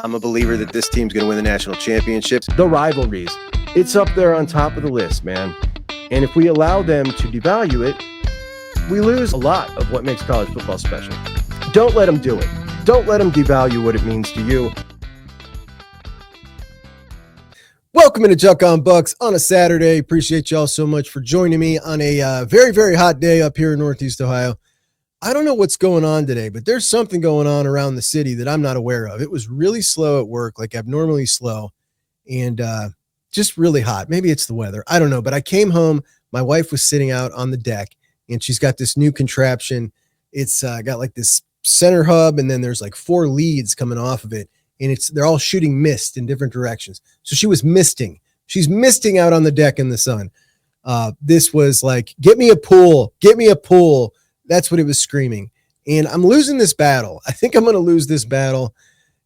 I'm a believer that this team's going to win the national championships. The rivalries, it's up there on top of the list, man. And if we allow them to devalue it, we lose a lot of what makes college football special. Don't let them do it. Don't let them devalue what it means to you. Welcome into Juck on Bucks on a Saturday. Appreciate y'all so much for joining me on a very, very hot day up here in Northeast Ohio. I don't know what's going on today, but there's something going on around the city that I'm not aware of. It was really slow at work, like abnormally slow, and just really hot. Maybe it's the weather. I don't know, but I came home. My wife was sitting out on the deck, and she's got this new contraption. It's got like this center hub, and then there's like 4 leads coming off of it, and they're all shooting mist in different directions. So she was misting. She's misting out on the deck in the sun. This was like, get me a pool. Get me a pool. That's what it was screaming. And I'm losing this battle. I think I'm going to lose this battle.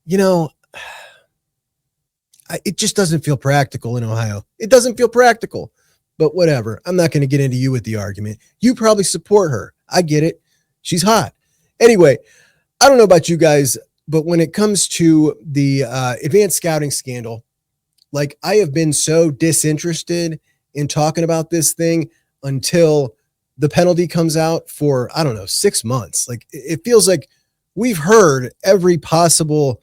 You know, it just doesn't feel practical in Ohio. It doesn't feel practical, but whatever. I'm not going to get into you with the argument. You probably support her. I get it. She's hot. Anyway, I don't know about you guys, but when it comes to the advanced scouting scandal, like I have been so disinterested in talking about this thing until the penalty comes out for, I don't know, 6 months. Like it feels like we've heard every possible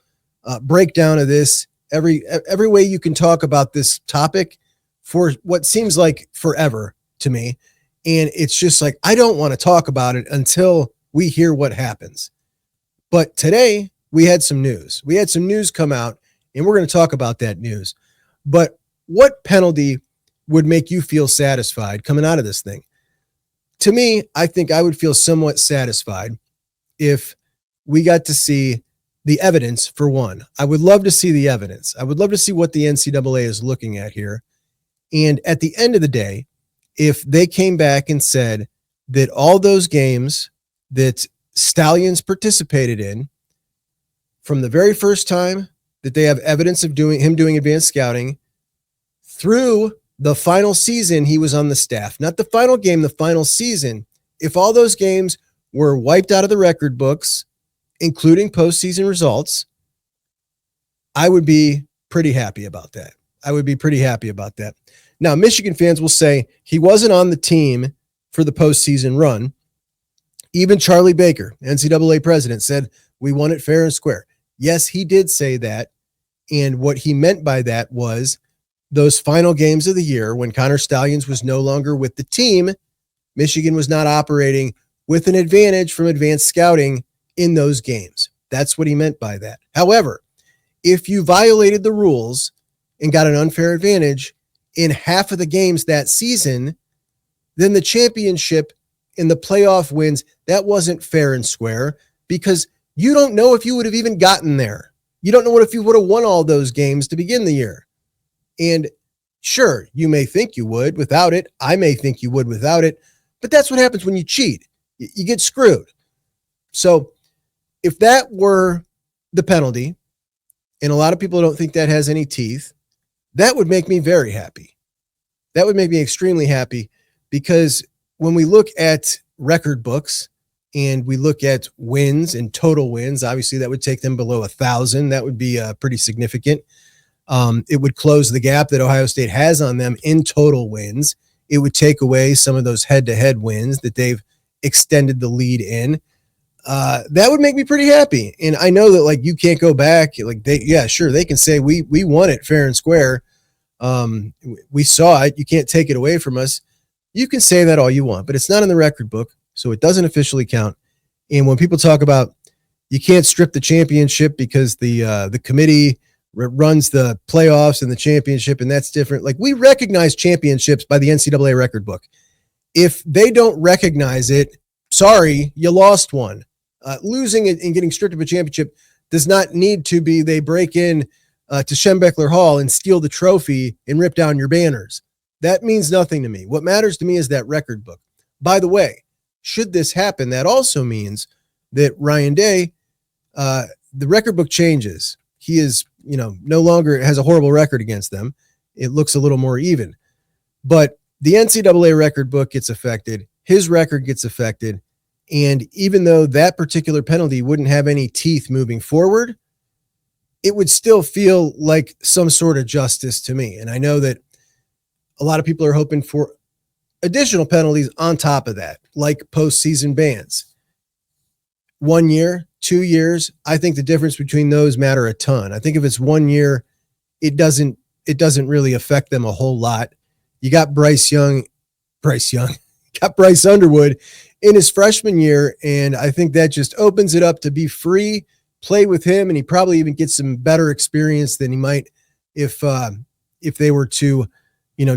breakdown of this, every way you can talk about this topic for what seems like forever to me. And it's just like, I don't want to talk about it until we hear what happens. But today we had some news. We had some news come out, and we're going to talk about that news. But what penalty would make you feel satisfied coming out of this thing? To me, I think I would feel somewhat satisfied if we got to see the evidence for one. I would love to see the evidence. I would love to see what the NCAA is looking at here. And at the end of the day, if they came back and said that all those games that Stallions participated in from the very first time that they have evidence of him doing advanced scouting through the final season he was on the staff, not the final game, the final season. If all those games were wiped out of the record books, including postseason results, I would be pretty happy about that. Now, Michigan fans will say he wasn't on the team for the postseason run. Even Charlie Baker, NCAA president, said we won it fair and square. Yes, he did say that. And what he meant by that was those final games of the year when Connor Stalions was no longer with the team, Michigan was not operating with an advantage from advanced scouting in those games. That's what he meant by that. However, if you violated the rules and got an unfair advantage in half of the games that season, then the championship and the playoff wins, that wasn't fair and square because you don't know if you would have even gotten there. You don't know what if you would have won all those games to begin the year. And sure, you may think you would without it. I may think you would without it, but that's what happens when you cheat. You get screwed. So if that were the penalty, and a lot of people don't think that has any teeth, that would make me very happy. That would make me extremely happy because when we look at record books and we look at wins and total wins, obviously that would take them below 1,000. That would be pretty significant. It would close the gap that Ohio State has on them in total wins. It would take away some of those head-to-head wins that they've extended the lead in. That would make me pretty happy. And I know that like you can't go back. Like they can say we won it fair and square. We saw it. You can't take it away from us. You can say that all you want, but it's not in the record book, so it doesn't officially count. And when people talk about you can't strip the championship because the committee runs the playoffs and the championship, and that's different. Like we recognize championships by the NCAA record book. If they don't recognize it, sorry, you lost one. Losing it and getting stripped of a championship does not need to be they break in to Schembechler Hall and steal the trophy and rip down your banners. That means nothing to me. What matters to me is that record book. By the way, should this happen, that also means that Ryan Day, the record book changes. He is, no longer has a horrible record against them. It looks a little more even. But the NCAA record book gets affected. His record gets affected. And even though that particular penalty wouldn't have any teeth moving forward, it would still feel like some sort of justice to me. And I know that a lot of people are hoping for additional penalties on top of that, like postseason bans. 1 year, 2 years, I think the difference between those matter a ton. I think if it's 1 year, it doesn't really affect them a whole lot. You got Bryce Underwood in his freshman year, and I think that just opens it up to be free, play with him, and he probably even gets some better experience than he might if they were to,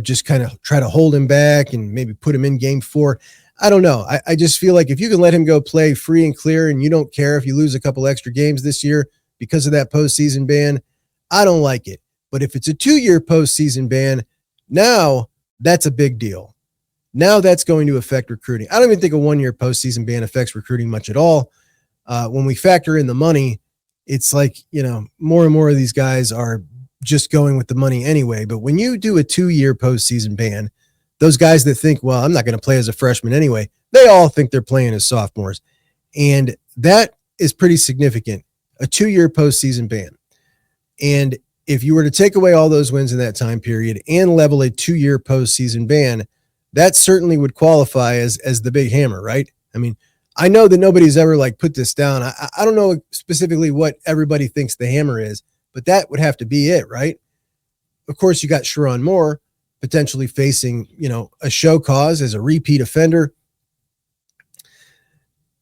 just kind of try to hold him back and maybe put him in game 4. I don't know. I just feel like if you can let him go play free and clear and you don't care if you lose a couple extra games this year because of that postseason ban, I don't like it. But if it's a 2-year postseason ban, now that's a big deal. Now that's going to affect recruiting. I don't even think a 1-year postseason ban affects recruiting much at all. When we factor in the money, it's like, more and more of these guys are just going with the money anyway. But when you do a 2-year postseason ban, those guys that think, well, I'm not going to play as a freshman anyway, they all think they're playing as sophomores. And that is pretty significant, a 2-year postseason ban. And if you were to take away all those wins in that time period and level a 2-year postseason ban, that certainly would qualify as the big hammer, right? I mean, I know that nobody's ever put this down. I don't know specifically what everybody thinks the hammer is, but that would have to be it, right? Of course, you got Sherrone Moore potentially facing, a show cause as a repeat offender.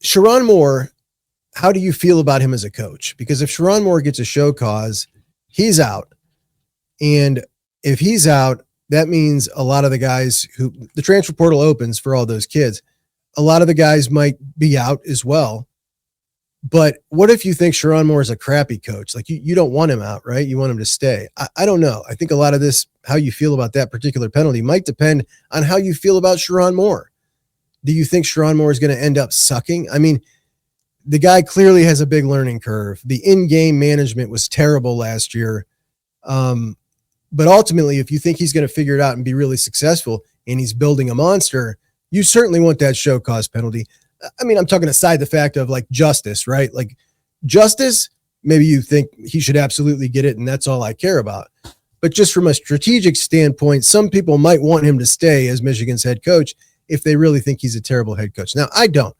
Sherrone Moore, how do you feel about him as a coach? Because if Sherrone Moore gets a show cause, he's out. And if he's out, that means a lot of the guys who the transfer portal opens for all those kids, a lot of the guys might be out as well. But what if you think Sherrone Moore is a crappy coach? You don't want him out, right? You want him to stay. I don't know. I think a lot of this, how you feel about that particular penalty might depend on how you feel about Sherrone Moore. Do you think Sherrone Moore is going to end up sucking? I mean, the guy clearly has a big learning curve. The in-game management was terrible last year. But ultimately, if you think he's going to figure it out and be really successful and he's building a monster, you certainly want that show cause penalty. I mean, I'm talking aside the fact of justice, right? Justice, maybe you think he should absolutely get it and that's all I care about. But just from a strategic standpoint, some people might want him to stay as Michigan's head coach if they really think he's a terrible head coach. Now, I don't.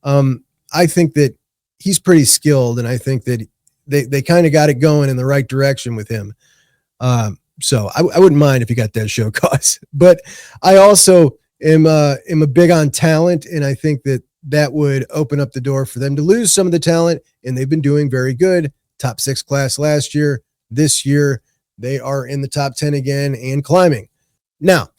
I think that he's pretty skilled, and I think that they kind of got it going in the right direction with him. So I wouldn't mind if he got that show cause. But I also am a big on talent, and I think that would open up the door for them to lose some of the talent, and they've been doing very good. Top 6 class last year. This year, they are in the top 10 again and climbing. Now,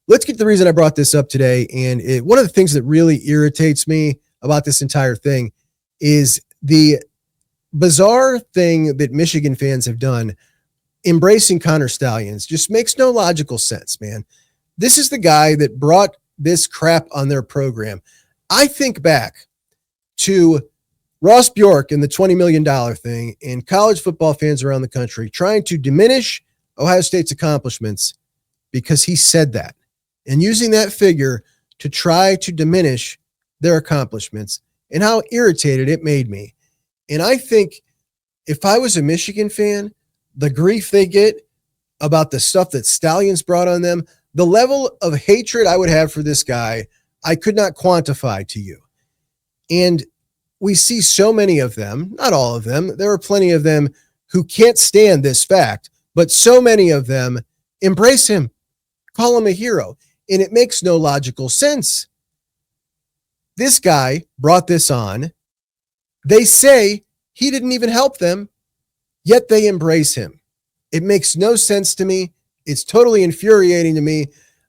let's get to the reason I brought this up today. And one of the things that really irritates me about this entire thing is the bizarre thing that Michigan fans have done. Embracing Connor Stallions just makes no logical sense, man. This is the guy that brought this crap on their program. I think back to Ross Bjork and the $20 million thing and college football fans around the country trying to diminish Ohio State's accomplishments because he said that, and using that figure to try to diminish their accomplishments, and how irritated it made me. And I think if I was a Michigan fan, the grief they get about the stuff that Stallions brought on them, the level of hatred I would have for this guy, I could not quantify to you. And we see so many of them, not all of them, there are plenty of them who can't stand this fact, but so many of them embrace him, call him a hero, and it makes no logical sense. This guy brought this on. They say he didn't even help them, yet they embrace him. It makes no sense to me. It's totally infuriating to me.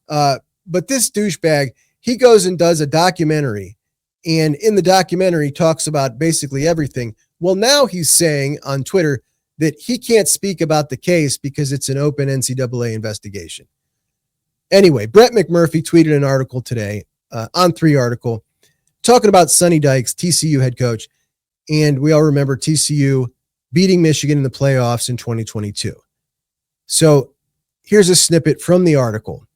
But this douchebag, he goes and does a documentary, and in the documentary talks about basically everything. Well, now he's saying on Twitter that he can't speak about the case because it's an open NCAA investigation. Anyway, Brett McMurphy tweeted an article today, on 3 article, talking about Sonny Dykes, TCU head coach. And we all remember TCU beating Michigan in the playoffs in 2022. So here's a snippet from the article.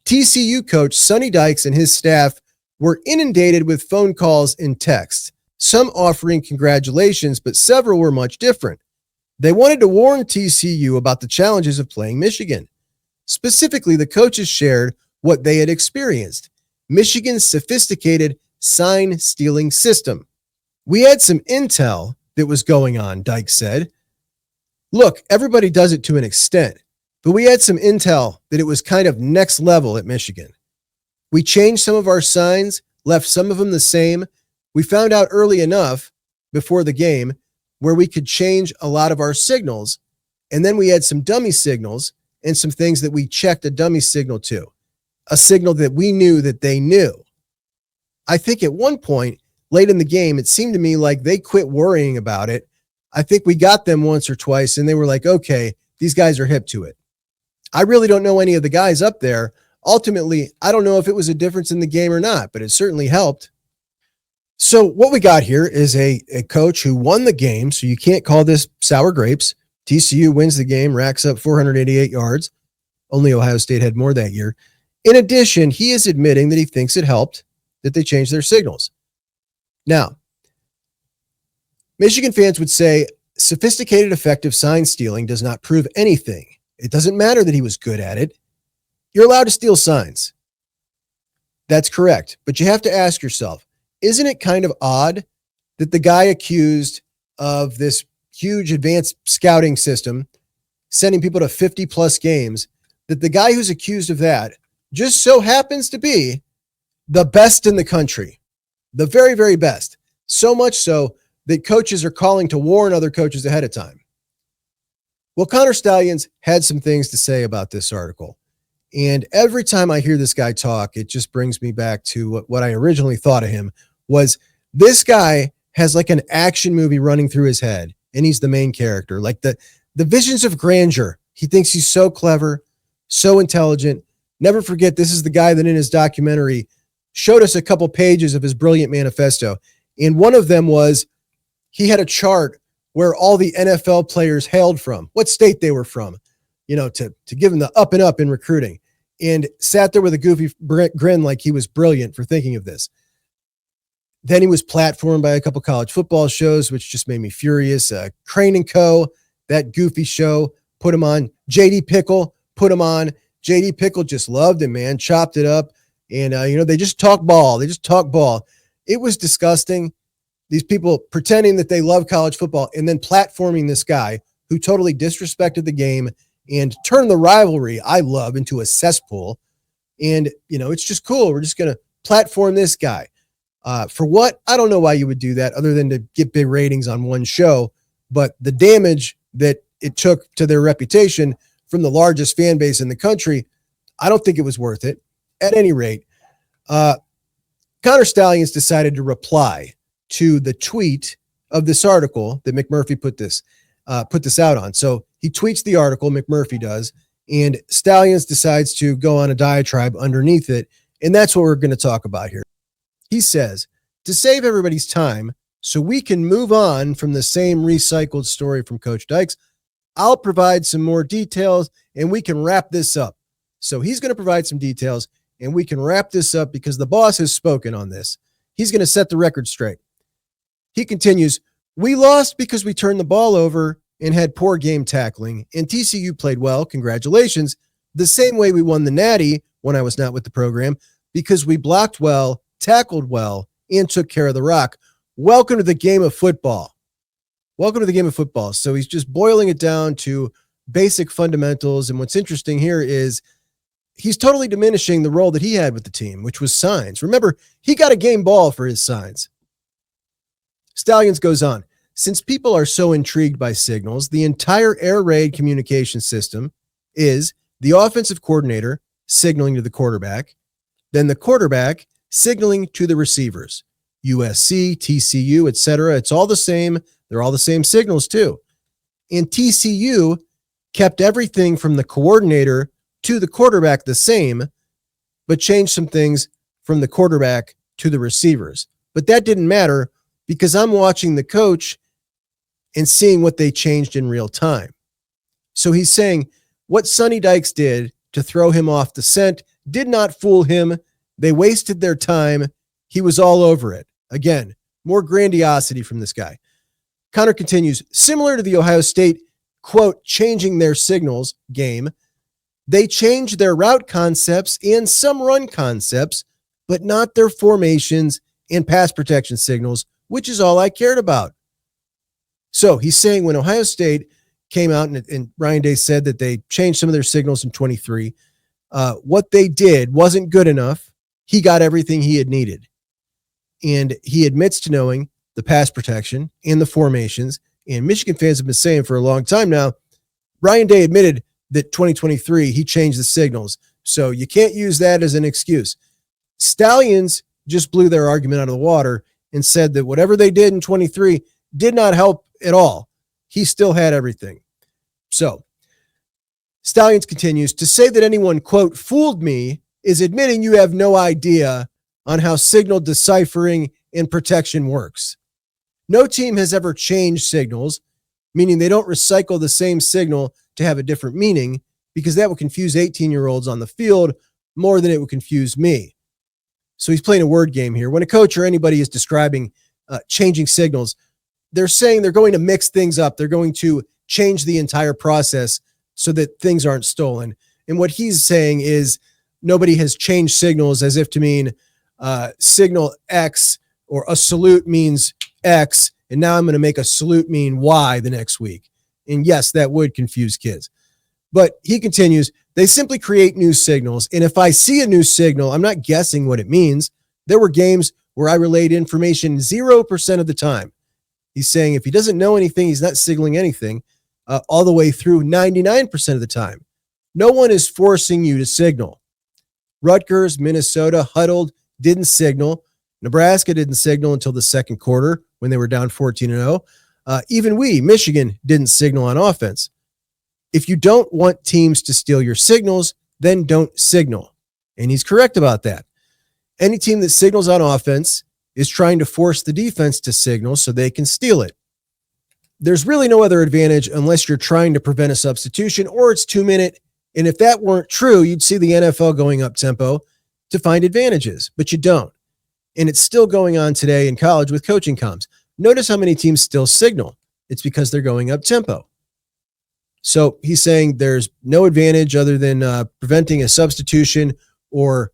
TCU coach Sonny Dykes and his staff were inundated with phone calls and texts, some offering congratulations, but several were much different. They wanted to warn TCU about the challenges of playing Michigan. Specifically, the coaches shared what they had experienced: Michigan's sophisticated sign stealing system. We had some intel that was going on, Dykes said. Look, everybody does it to an extent, but we had some intel that it was kind of next level at Michigan. We changed some of our signs, left some of them the same. We found out early enough before the game where we could change a lot of our signals. And then we had some dummy signals and some things that we checked a dummy signal to, a signal that we knew that they knew. I think at one point late in the game, it seemed to me like they quit worrying about it. I think we got them once or twice and they were like, okay, these guys are hip to it. I really don't know any of the guys up there. Ultimately, I don't know if it was a difference in the game or not, but it certainly helped. So what we got here is a coach who won the game, so you can't call this sour grapes. TCU wins the game, racks up 488 yards. Only Ohio State had more that year. In addition, he is admitting that he thinks it helped that they changed their signals. Now, Michigan fans would say sophisticated, effective sign stealing does not prove anything. It doesn't matter that he was good at it. You're allowed to steal signs. That's correct. But you have to ask yourself, isn't it kind of odd that the guy accused of this huge advanced scouting system, sending people to 50 plus games, that the guy who's accused of that just so happens to be the best in the country, the very, very best. So much so that coaches are calling to warn other coaches ahead of time. Well, Connor Stalions had some things to say about this article. And every time I hear this guy talk, it just brings me back to what I originally thought of him was this guy has like an action movie running through his head, and he's the main character. Like the visions of grandeur. He thinks he's so clever, so intelligent. Never forget, this is the guy that in his documentary showed us a couple pages of his brilliant manifesto. And one of them was he had a chart where all the NFL players hailed from, what state they were from, you know, to give him the up and up in recruiting, and sat there with a goofy grin like he was brilliant for thinking of this. Then he was platformed by a couple college football shows, which just made me furious. Crane and Co., that goofy show, put him on. J.D. Pickle put him on. J.D. Pickle just loved him, man, chopped it up. And, they just talk ball. They just talk ball. It was disgusting. These people pretending that they love college football and then platforming this guy who totally disrespected the game and turned the rivalry I love into a cesspool. And, it's just cool. We're just going to platform this guy. For what? I don't know why you would do that other than to get big ratings on one show. But the damage that it took to their reputation from the largest fan base in the country, I don't think it was worth it. At any rate, Connor Stalions decided to reply to the tweet of this article that McMurphy put this out on. So he tweets the article, McMurphy does, and Stalions decides to go on a diatribe underneath it. And that's what we're going to talk about here. He says, to save everybody's time so we can move on from the same recycled story from Coach Dykes, I'll provide some more details and we can wrap this up. So he's going to provide some details and we can wrap this up because the boss has spoken on this. He's going to set the record straight. He continues, we lost because we turned the ball over and had poor game tackling, and TCU played well. Congratulations. The same way we won the Natty when I was not with the program, because we blocked well, tackled well, and took care of the rock. Welcome to the game of football. Welcome to the game of football. So he's just boiling it down to basic fundamentals. And what's interesting here is he's totally diminishing the role that he had with the team, which was signs. Remember, he got a game ball for his signs. Stalions goes on. Since people are so intrigued by signals, the entire air raid communication system is the offensive coordinator signaling to the quarterback, then the quarterback signaling to the receivers, USC, TCU, etc. It's all the same. They're all the same signals too. And TCU kept everything from the coordinator to the quarterback the same, but changed some things from the quarterback to the receivers. But that didn't matter because I'm watching the coach and seeing what they changed in real time. So he's saying what Sonny Dykes did to throw him off the scent did not fool him. They wasted their time. He was all over it. Again, more grandiosity from this guy. Connor continues, similar to the Ohio State quote, changing their signals game. They changed their route concepts and some run concepts, but not their formations and pass protection signals, which is all I cared about. So he's saying when Ohio State came out and Ryan Day said that they changed some of their signals in 23, what they did wasn't good enough. He got everything he had needed. And he admits to knowing the pass protection and the formations. And Michigan fans have been saying for a long time now, Ryan Day admitted that 2023, he changed the signals. So you can't use that as an excuse. Stallions just blew their argument out of the water and said that whatever they did in 23 did not help at all. He still had everything. So Stallions continues to say that anyone, quote, fooled me is admitting you have no idea on how signal deciphering and protection works. No team has ever changed signals, meaning they don't recycle the same signal to have a different meaning, because that would confuse 18-year-olds on the field more than it would confuse me. So he's playing a word game here. When a coach or anybody is describing changing signals, they're saying they're going to mix things up. They're going to change the entire process so that things aren't stolen. And what he's saying is nobody has changed signals as if to mean signal X or a salute means X, and now I'm going to make a salute mean Y the next week. And yes, that would confuse kids. But he continues, they simply create new signals. And if I see a new signal, I'm not guessing what it means. There were games where I relayed information 0% of the time. He's saying if he doesn't know anything, he's not signaling anything all the way through 99% of the time. No one is forcing you to signal. Rutgers, Minnesota huddled, didn't signal. Nebraska didn't signal until the second quarter when they were down 14-0. Even Michigan, didn't signal on offense. If you don't want teams to steal your signals, then don't signal. And he's correct about that. Any team that signals on offense is trying to force the defense to signal so they can steal it. There's really no other advantage unless you're trying to prevent a substitution or it's 2-minute. And if that weren't true, you'd see the NFL going up tempo to find advantages, but you don't. And it's still going on today in college with coaching comms. Notice how many teams still signal. It's because they're going up tempo. So he's saying there's no advantage other than preventing a substitution or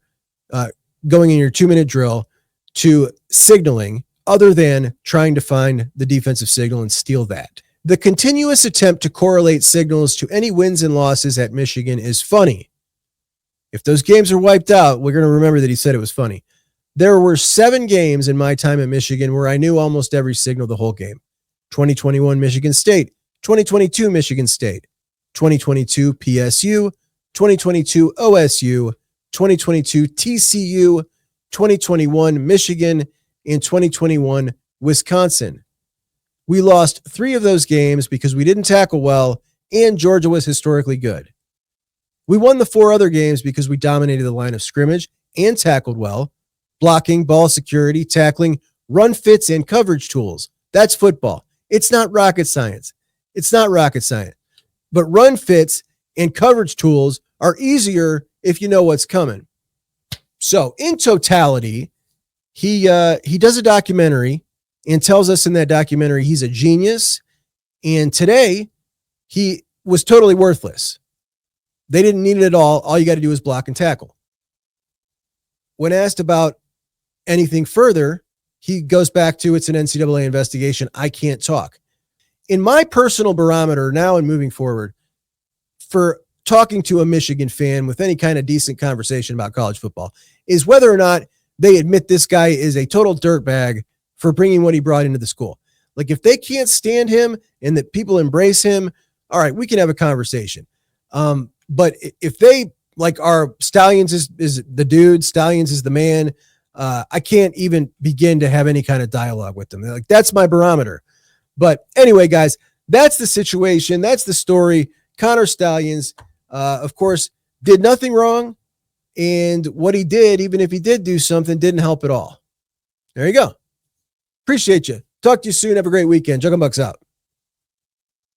going in your 2-minute drill to signaling other than trying to find the defensive signal and steal that. The continuous attempt to correlate signals to any wins and losses at Michigan is funny. If those games are wiped out, we're going to remember that he said it was funny. There were 7 games in my time at Michigan where I knew almost every signal the whole game. 2021 Michigan State, 2022 Michigan State, 2022 PSU, 2022 OSU, 2022 TCU, 2021 Michigan, and 2021 Wisconsin. We lost 3 of those games because we didn't tackle well and Georgia was historically good. We won the 4 other games because we dominated the line of scrimmage and tackled well, blocking, ball security, tackling, run fits, and coverage tools. That's football. It's not rocket science. It's not rocket science. But run fits and coverage tools are easier if you know what's coming. So in totality, he does a documentary and tells us in that documentary he's a genius. And today, he was totally worthless. They didn't need it at all. All you got to do is block and tackle. When asked about anything further, he goes back to it's an NCAA investigation. I can't talk. In my personal barometer now and moving forward, for talking to a Michigan fan with any kind of decent conversation about college football, is whether or not they admit this guy is a total dirtbag for bringing what he brought into the school. Like if they can't stand him and that people embrace him, all right, we can have a conversation. But if they like our Stallions is the dude, Stallions is the man, I can't even begin to have any kind of dialogue with them. Like that's my barometer. But anyway, guys, that's the situation. That's the story. Connor Stallions, of course, did nothing wrong. And what he did, even if he did do something, didn't help at all. There you go. Appreciate you. Talk to you soon. Have a great weekend. JUCK'S out.